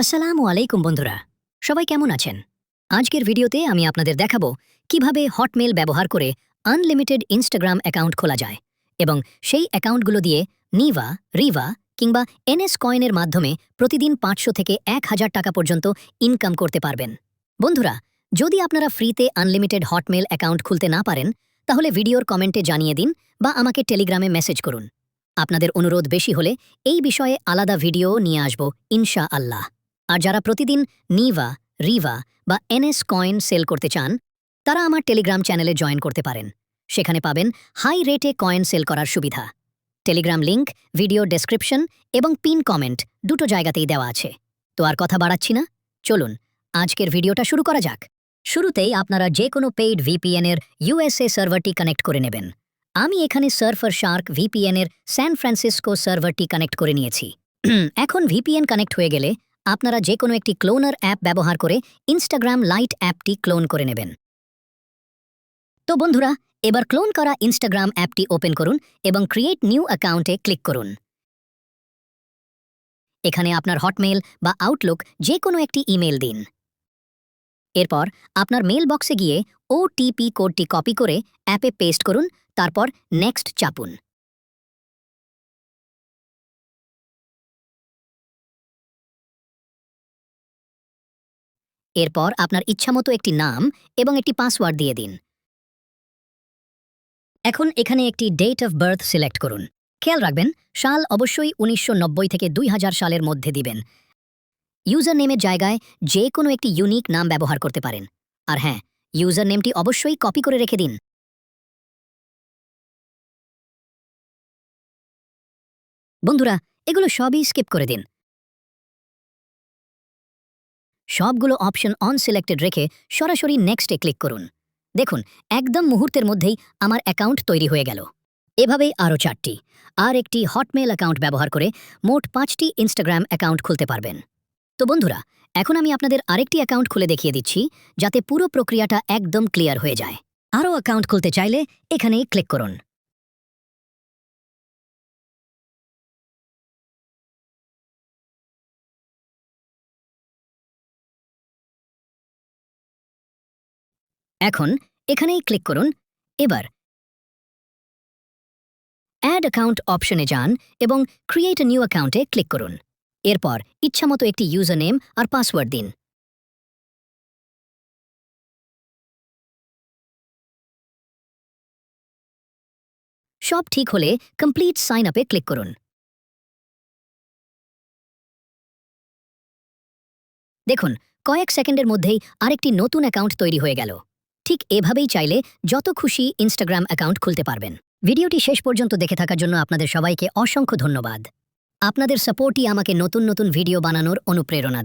আসসালামু আলাইকুম বন্ধুরা, সবাই কেমন আছেন? আজকের ভিডিওতে আমি আপনাদের দেখাবো কিভাবে হটমেল ব্যবহার করে আনলিমিটেড ইনস্টাগ্রাম অ্যাকাউন্ট খোলা যায় এবং সেই অ্যাকাউন্টগুলো দিয়ে নিভা, রিভা কিংবা এনএস কয়েনের মাধ্যমে প্রতিদিন 500 থেকে 1000 টাকা পর্যন্ত ইনকাম করতে পারবেন। বন্ধুরা, যদি আপনারা ফ্রিতে আনলিমিটেড হটমেল অ্যাকাউন্ট খুলতে না পারেন, তাহলে ভিডিওর কমেন্টে জানিয়ে দিন বা আমাকে টেলিগ্রামে মেসেজ করুন। আপনাদের অনুরোধ বেশি হলে এই বিষয়ে আলাদা ভিডিও নিয়ে আসব ইনশাআল্লাহ। আর যারা প্রতিদিন নিভা, রিভা বা এনএস কয়েন সেল করতে চান, তারা আমার টেলিগ্রাম চ্যানেলে জয়েন করতে পারেন। সেখানে পাবেন হাই রেটে কয়েন সেল করার সুবিধা। টেলিগ্রাম লিংক ভিডিও ডেসক্রিপশন এবং পিন কমেন্ট দুটো জায়গাতেই দেওয়া আছে। তো আর কথা বাড়াচ্ছি না, চলুন আজকের ভিডিওটা শুরু করা যাক। শুরুতেই আপনারা যে কোনো পেইড ভিপিএন এর ইউএসএ সার্ভারটি কানেক্ট করে নেবেন। আমি এখানে সার্ফার শার্ক ভিপিএন এর স্যান ফ্রান্সিসকো সার্ভারটি কানেক্ট করে নিয়েছি। এখন ভিপিএন কানেক্ট হয়ে গেলে আপনারা যে কোনো একটি ক্লোনার অ্যাপ ব্যবহার করে ইনস্টাগ্রাম লাইট অ্যাপটি ক্লোন করে নেবেন। তো বন্ধুরা, এবার ক্লোন করা ইনস্টাগ্রাম অ্যাপটি ওপেন করুন এবং ক্রিয়েট নিউ অ্যাকাউন্টে ক্লিক করুন। এখানে আপনার হটমেল বা আউটলুক যে কোনো একটি ইমেল দিন। এরপর আপনার মেল বক্সে গিয়ে ওটিপি কোডটি কপি করে অ্যাপে পেস্ট করুন, তারপর নেক্সট চাপুন। এরপর আপনার ইচ্ছামতো একটি নাম এবং একটি পাসওয়ার্ড দিয়ে দিন। এখন এখানে একটি ডেট অফ বার্থ সিলেক্ট করুন। খেয়াল রাখবেন, সাল অবশ্যই 1990 থেকে 2000 সালের মধ্যে দিবেন। ইউজার নেমের জায়গায় যে কোনো একটি ইউনিক নাম ব্যবহার করতে পারেন। আর হ্যাঁ, ইউজার নেমটি অবশ্যই কপি করে রেখে দিন। বন্ধুরা, এগুলো সবই স্কিপ করে দিন। সবগুলো অপশন অন সিলেক্টেড রেখে সরাসরি নেক্সটে ক্লিক করুন। দেখুন, একদম মুহূর্তের মধ্যেই আমার অ্যাকাউন্ট তৈরি হয়ে গেল। এভাবেই আরও 4টি আর একটি হটমেল অ্যাকাউন্ট ব্যবহার করে মোট 5টি ইনস্টাগ্রাম অ্যাকাউন্ট খুলতে পারবেন। তো বন্ধুরা, এখন আমি আপনাদের আরেকটি অ্যাকাউন্ট খুলে দেখিয়ে দিচ্ছি, যাতে পুরো প্রক্রিয়াটা একদম ক্লিয়ার হয়ে যায়। আরও অ্যাকাউন্ট খুলতে চাইলে এখানেই ক্লিক করুন। এখন এখানেই ক্লিক করুন। এবার অ্যাড অ্যাকাউন্ট অপশনে যান এবং ক্রিয়েট এ নিউ অ্যাকাউন্টে ক্লিক করুন। এরপর ইচ্ছামতো একটি ইউজার নেম আর পাসওয়ার্ড দিন। সব ঠিক হলে কমপ্লিট সাইন আপে ক্লিক করুন। দেখুন, কয়েক সেকেন্ডের মধ্যেই আরেকটি নতুন অ্যাকাউন্ট তৈরি হয়ে গেল। ঠিক এভাবেই চাইলে যত খুশি ইনস্টাগ্রাম অ্যাকাউন্ট খুলতে পারবেন। ভিডিওটি শেষ পর্যন্ত দেখে থাকার জন্য আপনাদের সবাইকে অসংখ্য ধন্যবাদ। আপনাদের সাপোর্টই আমাকে নতুন নতুন ভিডিও বানানোর অনুপ্রেরণা দেয়।